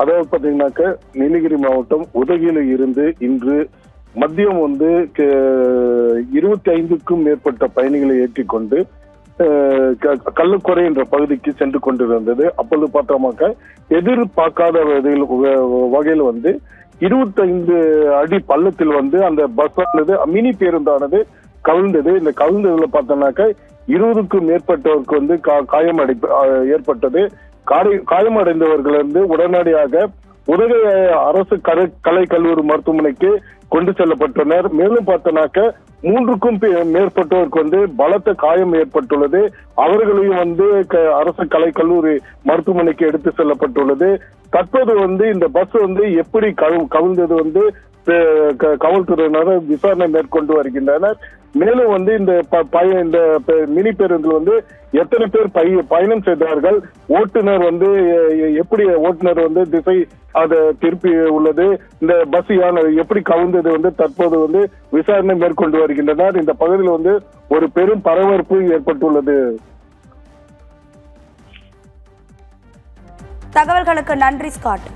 அதாவது பாத்தீங்கன்னாக்க நீலகிரி மாவட்டம் உதகையில இருந்து இன்று மதியம் 25க்கும் மேற்பட்ட பயணிகளை ஏற்றிக்கொண்டு கள்ளக்குறை என்ற பகுதிக்கு சென்று கொண்டிருந்தது. அப்பொழுது பார்த்தோமாக்க எதிர்பார்க்காத வகையில் 25 அடி பள்ளத்தில் அந்த பஸ் ஆனது மினி பேருந்தானது கவிழ்ந்தது. இந்த கவிழ்ந்ததுல பார்த்தோம்னாக்க 20க்கும் மேற்பட்டவருக்கு காயம் ஏற்பட்டது. காயமடைந்தவர்கள் உடனடியாக உதகை அரசு கலை கல்லூரி மருத்துவமனைக்கு கொண்டு செல்லப்பட்டனர். மேலும் பார்த்தனாக்க 3க்கும் மேற்பட்டோருக்கு பலத்த காயம் ஏற்பட்டுள்ளது. அவர்களையும் அரசு கலை கல்லூரி மருத்துவமனைக்கு எடுத்து செல்லப்பட்டுள்ளது. தற்போது இந்த பஸ் எப்படி கவிழ்ந்தது காவல்துறையினர் விசாரணை மேற்கொண்டு வருகின்றனர். மேலும் இந்த மினி பேருந்தில் எத்தனை பேர் பயணம் செய்தார்கள், ஓட்டுநர் எப்படி ஓட்டுநர் திசை அதை திருப்பி உள்ளது, இந்த பஸ் எப்படி கவிழ்ந்தது தற்போது விசாரணை மேற்கொண்டு வருகின்றனர். இந்த பகுதியில் ஒரு பெரும் பரபரப்பு ஏற்பட்டுள்ளது. தகவல்களுக்கு நன்றி ஸ்காட்.